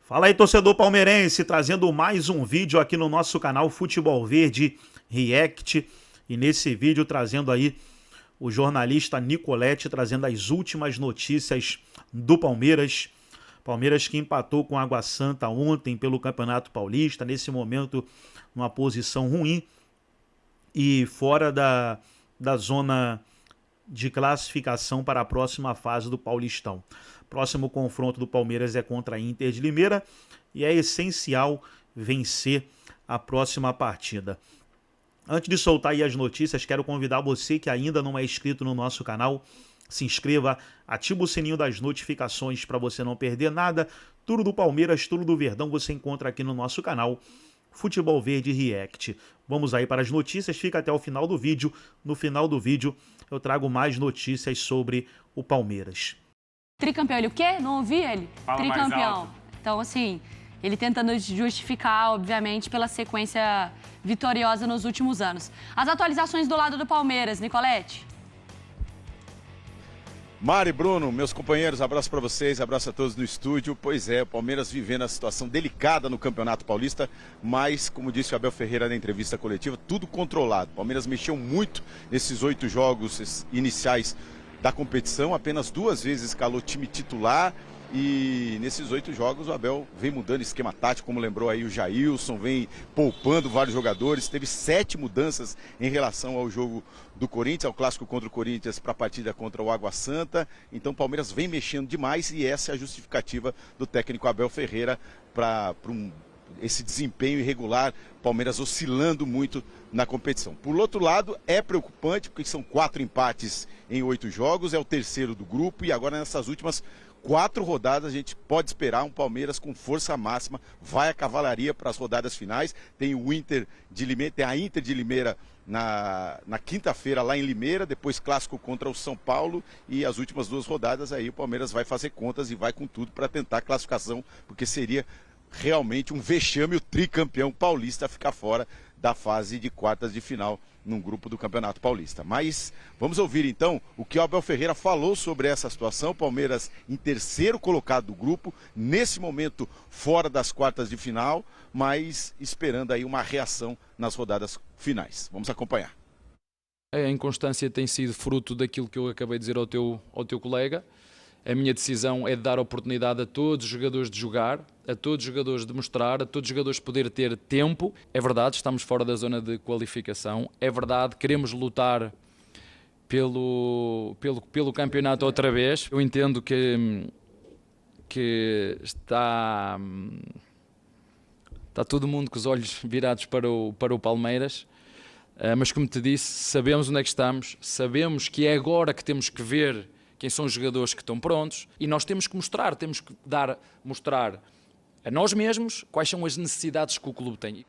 Fala aí, torcedor palmeirense, trazendo mais um vídeo aqui no nosso canal Futebol Verde React. E nesse vídeo trazendo aí o jornalista Nicolete, trazendo as últimas notícias do Palmeiras. Palmeiras que empatou com a Água Santa ontem pelo Campeonato Paulista, nesse momento numa posição ruim e fora da zona de classificação para a próxima fase do Paulistão. Próximo confronto do Palmeiras é contra a Inter de Limeira e é essencial vencer a próxima partida. Antes de soltar aí as notícias, quero convidar você que ainda não é inscrito no nosso canal, se inscreva, ativa o sininho das notificações para você não perder nada. Tudo do Palmeiras, tudo do Verdão você encontra aqui no nosso canal Futebol Verde React. Vamos aí para as notícias, fica até o final do vídeo. No final do vídeo eu trago mais notícias sobre o Palmeiras. Tricampeão, ele o quê? Não ouvi ele? Fala Tricampeão. mais alto. Então, assim, ele tentando justificar, obviamente, pela sequência vitoriosa nos últimos anos. As atualizações do lado do Palmeiras, Nicolete. Mari, Bruno, meus companheiros, abraço para vocês, abraço a todos no estúdio. Pois é, o Palmeiras vivendo a situação delicada no Campeonato Paulista, mas, como disse o Abel Ferreira na entrevista coletiva, tudo controlado. O Palmeiras mexeu muito nesses 8 jogos iniciais da competição, apenas 2 vezes escalou time titular e nesses 8 jogos o Abel vem mudando esquema tático, como lembrou aí o Jailson, vem poupando vários jogadores, teve 7 mudanças em relação ao jogo do Corinthians, ao clássico contra o Corinthians para a partida contra o Água Santa. Então o Palmeiras vem mexendo demais e essa é a justificativa do técnico Abel Ferreira para esse desempenho irregular, Palmeiras oscilando muito na competição. Por outro lado, é preocupante porque são 4 empates em 8 jogos, é o terceiro do grupo e agora nessas últimas 4 rodadas a gente pode esperar um Palmeiras com força máxima, vai a cavalaria para as rodadas finais, tem o Inter de Limeira, tem a Inter de Limeira na quinta-feira lá em Limeira, depois clássico contra o São Paulo e as últimas 2 rodadas aí o Palmeiras vai fazer contas e vai com tudo para tentar a classificação, porque seria realmente um vexame o tricampeão paulista ficar fora da fase de quartas de final num grupo do Campeonato Paulista. Mas vamos ouvir então o que o Abel Ferreira falou sobre essa situação. Palmeiras em terceiro colocado do grupo, nesse momento fora das quartas de final, mas esperando aí uma reação nas rodadas finais. Vamos acompanhar. A inconstância tem sido fruto daquilo que eu acabei de dizer ao teu colega. A minha decisão é de dar oportunidade a todos os jogadores de jogar, a todos os jogadores de mostrar, a todos os jogadores poder ter tempo. É verdade, estamos fora da zona de qualificação. É verdade, queremos lutar pelo campeonato outra vez. Eu entendo que está todo mundo com os olhos virados para o Palmeiras. Mas como te disse, sabemos onde é que estamos, sabemos que é agora que temos que ver quem são os jogadores que estão prontos e nós temos que mostrar a nós mesmos quais são as necessidades que o clube tem.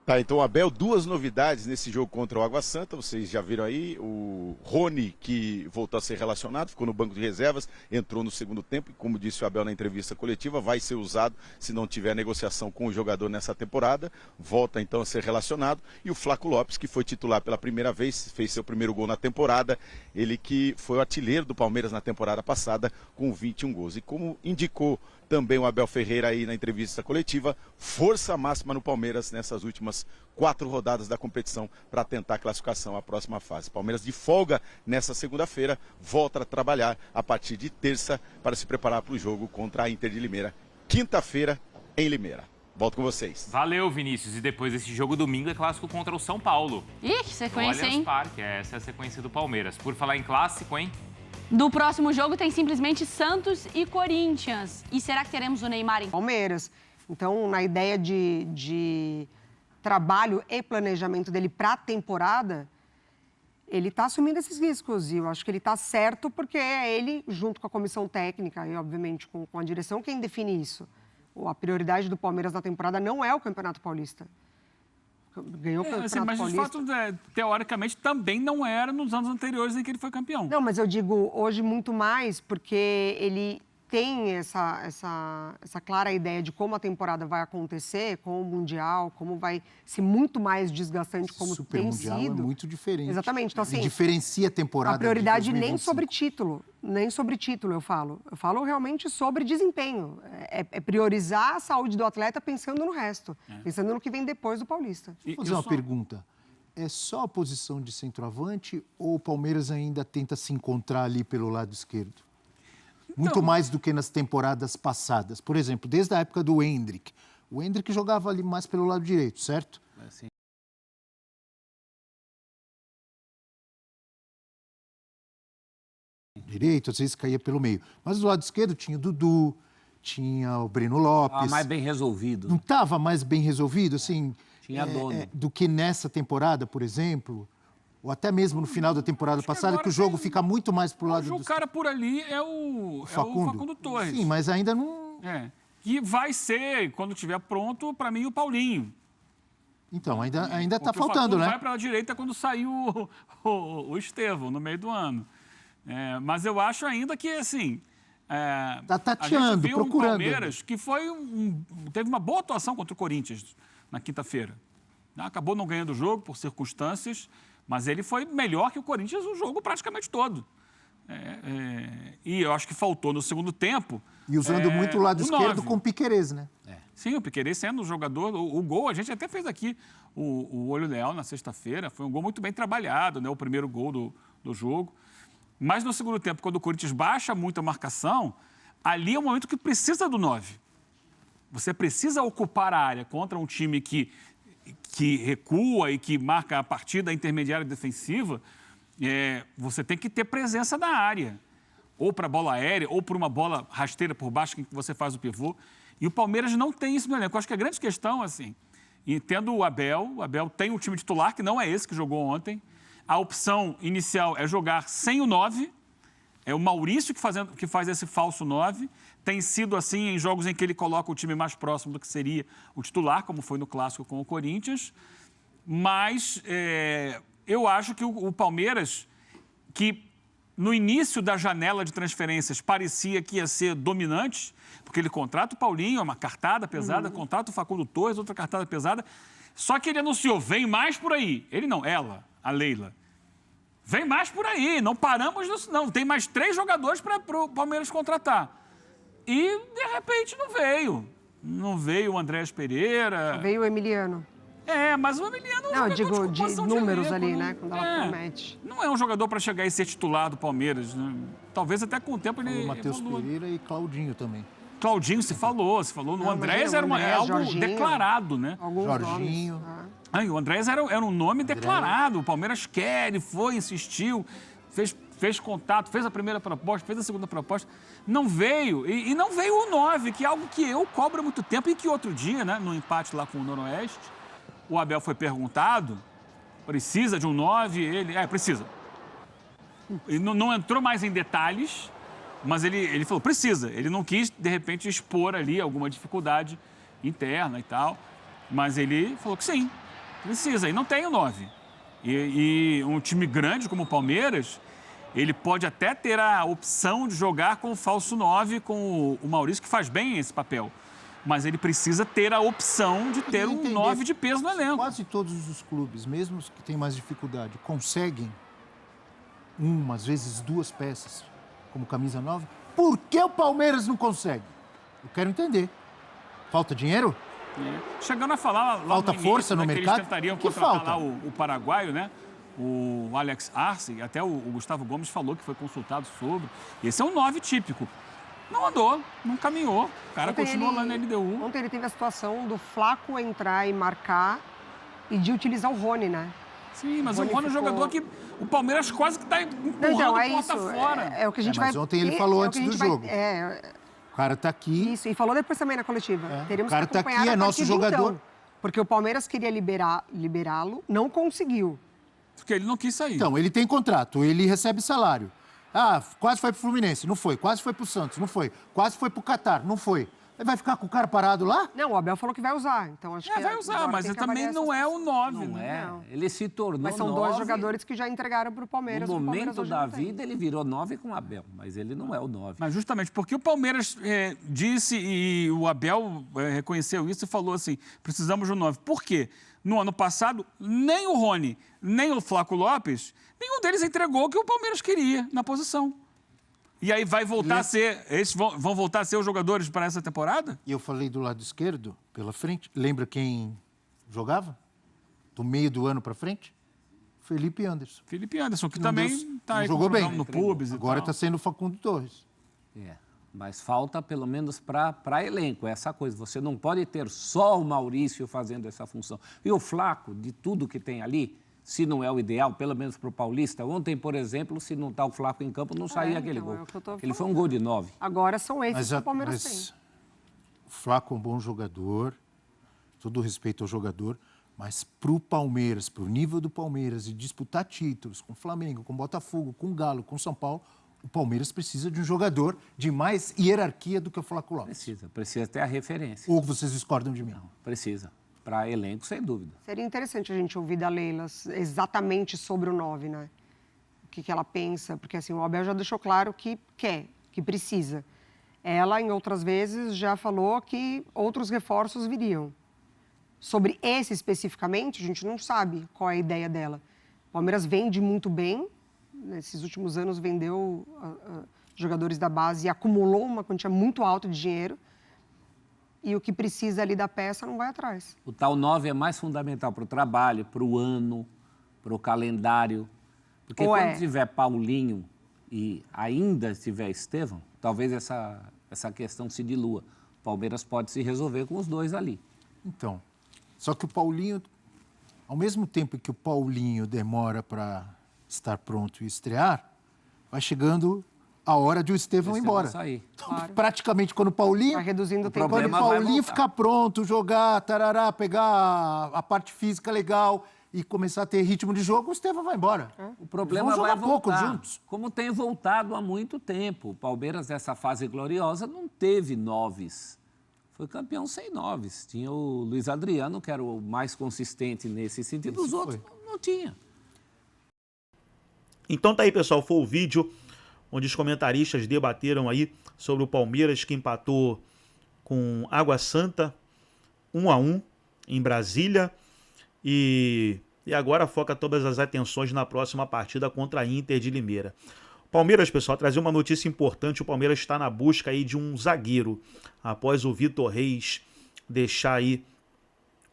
Tá, então Abel, 2 novidades nesse jogo contra o Água Santa, vocês já viram aí, o Rony que voltou a ser relacionado, ficou no banco de reservas, entrou no segundo tempo e como disse o Abel na entrevista coletiva, vai ser usado se não tiver negociação com o jogador nessa temporada, volta então a ser relacionado, e o Flaco Lopes que foi titular pela primeira vez, fez seu primeiro gol na temporada, ele que foi o artilheiro do Palmeiras na temporada passada com 21 gols, e como indicou também o Abel Ferreira aí na entrevista coletiva, força máxima no Palmeiras nessas últimas 4 rodadas da competição para tentar a classificação à próxima fase. Palmeiras de folga nessa segunda-feira, volta a trabalhar a partir de terça para se preparar para o jogo contra a Inter de Limeira, quinta-feira em Limeira. Volto com vocês. Valeu, Vinícius. E depois desse jogo, domingo, é clássico contra o São Paulo. Ih, que sequência, hein? Parque, essa é a sequência do Palmeiras. Por falar em clássico, hein? Do próximo jogo tem simplesmente Santos e Corinthians. E será que teremos o Neymar em Palmeiras? Então, na ideia de trabalho e planejamento dele para a temporada, ele está assumindo esses riscos. E eu acho que ele está certo porque é ele, junto com a comissão técnica e, obviamente, com a direção, quem define isso. A prioridade do Palmeiras na temporada não é o Campeonato Paulista. Ganhou o Campeonato mas Paulista. de fato, teoricamente, também não era nos anos anteriores em que ele foi campeão. Não, mas eu digo hoje muito mais porque ele tem essa clara ideia de como a temporada vai acontecer, com o Mundial, como vai ser muito mais desgastante, como Super tem Mundial sido. é muito diferente. Exatamente. Então, assim, e diferencia a temporada a prioridade de nem 2025. sobre título eu falo. Eu falo realmente sobre desempenho. É priorizar a saúde do atleta pensando no resto, pensando no que vem depois do Paulista. Vou fazer uma pergunta. É só a posição de centroavante ou o Palmeiras ainda tenta se encontrar ali pelo lado esquerdo? Muito mais do que nas temporadas passadas. Por exemplo, desde a época do Hendrick. O Hendrick jogava ali mais pelo lado direito, certo? Sim. Direito, às vezes caía pelo meio. Mas do lado esquerdo tinha o Dudu, tinha o Breno Lopes. Mais bem resolvido. Não estava mais bem resolvido, assim, Tinha dono. do que nessa temporada, por exemplo? Ou até mesmo no final da temporada passada, que o jogo fica muito mais pro lado do... O cara por ali é o Facundo Torres. Sim, mas ainda não... Que vai ser, quando estiver pronto, para mim, o Paulinho. Então, ainda está Porque o faltando, Facundo né? vai para a direita quando sair o Estevão, no meio do ano. Mas eu acho ainda que, assim... Tá tateando, a gente viu procurando. um Palmeiras que teve uma boa atuação contra o Corinthians na quinta-feira. Acabou não ganhando o jogo por circunstâncias, mas ele foi melhor que o Corinthians o jogo praticamente todo. E eu acho que faltou no segundo tempo... E usando muito o lado esquerdo 9. com o Piquerez, né? Sim, o Piquerez sendo o jogador... O gol, a gente até fez aqui o Olho Leal na sexta-feira. Foi um gol muito bem trabalhado, né? O primeiro gol do jogo. Mas no segundo tempo, quando o Corinthians baixa muito a marcação, ali é o momento que precisa do 9. Você precisa ocupar a área contra um time que recua e que marca a partida intermediária defensiva. Você tem que ter presença na área. Ou para bola aérea, ou por uma bola rasteira por baixo que você faz o pivô. E o Palmeiras não tem isso no elenco. Eu acho que a grande questão, assim, entendo o Abel tem um time titular, que não é esse que jogou ontem. A opção inicial é jogar sem o 9. É o Maurício que faz esse falso 9. Tem sido assim em jogos em que ele coloca o time mais próximo do que seria o titular, como foi no Clássico com o Corinthians. Mas eu acho que o Palmeiras, que no início da janela de transferências parecia que ia ser dominante, porque ele contrata o Paulinho, é uma cartada pesada, contrata o Facundo Torres, outra cartada pesada. Só que ele anunciou, vem mais por aí. Ele não, ela, a Leila. Vem mais por aí, não paramos nisso não. Tem mais 3 jogadores para o Palmeiras contratar. E, de repente, não veio. Não veio o Andrés Pereira. Veio o Emiliano. Mas o Emiliano é um Não, jogador digo de composição números elenco, ali, não, né? Quando ela promete. Não é um jogador para chegar e ser titular do Palmeiras. Né? Talvez até com o tempo ele O Matheus evolua. Pereira e Claudinho também. Claudinho se falou. No Andrés era algo Jorginho, declarado, né? Jorginho. Nomes, O Andrés era um nome declarado. O Palmeiras quer, ele foi, insistiu, fez contato, fez a primeira proposta, fez a segunda proposta. Não veio. E não veio o 9, que é algo que eu cobro há muito tempo e que outro dia, né, no empate lá com o Noroeste, o Abel foi perguntado, precisa de um 9? Ele, precisa. Ele não entrou mais em detalhes, mas ele falou, precisa. Ele não quis, de repente, expor ali alguma dificuldade interna e tal, mas ele falou que sim, precisa. E não tem o 9. E um time grande como o Palmeiras, ele pode até ter a opção de jogar com o falso 9, com o Maurício, que faz bem esse papel. Mas ele precisa ter a opção de ter um 9 de peso no elenco. Quase todos os clubes, mesmo os que têm mais dificuldade, conseguem às vezes 2 peças como camisa 9. Por que o Palmeiras não consegue? Eu quero entender. Falta dinheiro? Chegando a falar lá falta no início, força no né, mercado? Que eles tentariam que contratar falta? lá o paraguaio, né? O Alex Arce, até o Gustavo Gomes falou que foi consultado sobre. Esse é um 9 típico. Não andou, não caminhou. O cara continuou lá na LDU. Ontem ele teve a situação do Flaco entrar e marcar e de utilizar o Rony, né? Sim, mas o Rony Rony é um ficou... jogador que o Palmeiras quase que está empurrando a porta fora. É o que a gente vai... Mas ontem ele falou antes do jogo. O cara tá aqui. Isso, e falou depois também na coletiva. O cara tá aqui, é nosso jogador. Então, porque o Palmeiras queria liberá-lo, não conseguiu. Porque ele não quis sair. Então, ele tem contrato, ele recebe salário. Quase foi pro Fluminense, não foi. Quase foi pro Santos, não foi. Quase foi pro Catar, não foi. Aí vai ficar com o cara parado lá? Não, o Abel falou que vai usar, então acho que... Vai usar, agora mas tem que também avaliar não essa é o 9, Não né? é. Não. Ele se tornou Mas são 9. dois jogadores que já entregaram para o Palmeiras. No o Palmeiras momento hoje da não tem. vida, ele virou 9 com o Abel, mas ele não é o 9. Mas justamente porque o Palmeiras disse, e o Abel reconheceu isso e falou assim, precisamos de um 9. Por quê? No ano passado, nem o Rony, nem o Flaco Lopes, nenhum deles entregou o que o Palmeiras queria na posição. E aí vai voltar a ser, esses vão voltar a ser os jogadores para essa temporada? E eu falei do lado esquerdo, pela frente. Lembra quem jogava? Do meio do ano para frente? Felipe Anderson. Felipe Anderson, que Não também deu- está não aí jogou com bem. problema no pubs e Agora tal. está sendo o Facundo Torres. Mas falta, pelo menos, para elenco, essa coisa. Você não pode ter só o Maurício fazendo essa função. E o Flaco, de tudo que tem ali, se não é o ideal, pelo menos para o Paulista. Ontem, por exemplo, se não está o Flaco em campo, não saía aquele então, gol. é o que eu tô Ele foi um falando. gol de 9. Agora são esses que o Palmeiras tem. O Flaco é um bom jogador, todo respeito ao jogador, mas para o Palmeiras, para o nível do Palmeiras e disputar títulos com o Flamengo, com o Botafogo, com o Galo, com o São Paulo, o Palmeiras precisa de um jogador de mais hierarquia do que o Flaco Lopes. Precisa ter a referência. Ou vocês discordam de mim? Não, precisa. Para elenco, sem dúvida. Seria interessante a gente ouvir da Leila exatamente sobre o 9, né? O que ela pensa, porque assim, o Abel já deixou claro que quer, que precisa. Ela, em outras vezes, já falou que outros reforços viriam. Sobre esse especificamente, a gente não sabe qual é a ideia dela. O Palmeiras vende muito bem, nesses últimos anos vendeu jogadores da base e acumulou uma quantia muito alta de dinheiro. E o que precisa ali da peça não vai atrás. O tal 9 é mais fundamental para o trabalho, para o ano, para o calendário. Porque quando tiver Paulinho e ainda tiver Estevão, talvez essa questão se dilua. O Palmeiras pode se resolver com os dois ali. Então, só que o Paulinho, ao mesmo tempo que o Paulinho demora para estar pronto e estrear, vai chegando a hora de o Estevão ir embora. Sair. Então, Claro. praticamente, quando o Paulinho... Vai reduzindo o tempo. Quando o problema vai Paulinho voltar. ficar pronto, jogar, tarará, pegar a parte física legal e começar a ter ritmo de jogo, o Estevão vai embora. O problema Vão vai jogar pouco voltar, juntos. como tem voltado há muito tempo. O Palmeiras, nessa fase gloriosa, não teve 9s. Foi campeão sem 9s. Tinha o Luiz Adriano, que era o mais consistente nesse sentido. Os outros não tinha. Então tá aí, pessoal, foi o vídeo onde os comentaristas debateram aí sobre o Palmeiras que empatou com Água Santa 1-1 em Brasília e agora foca todas as atenções na próxima partida contra a Inter de Limeira. Palmeiras, pessoal, trazer uma notícia importante, o Palmeiras está na busca aí de um zagueiro após o Vitor Reis deixar aí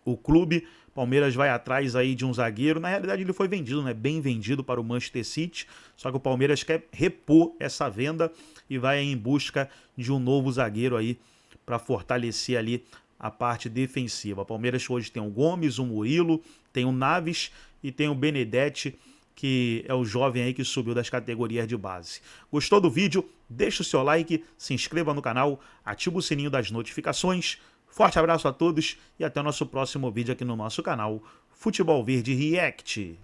o clube. Palmeiras vai atrás aí de um zagueiro. Na realidade, ele foi vendido, né? Bem vendido para o Manchester City. Só que o Palmeiras quer repor essa venda e vai em busca de um novo zagueiro aí para fortalecer ali a parte defensiva. O Palmeiras hoje tem o Gomes, o Murilo, tem o Naves e tem o Benedetti, que é o jovem aí que subiu das categorias de base. Gostou do vídeo? Deixa o seu like, se inscreva no canal, ativa o sininho das notificações. Forte abraço a todos e até o nosso próximo vídeo aqui no nosso canal Futebol Verde React.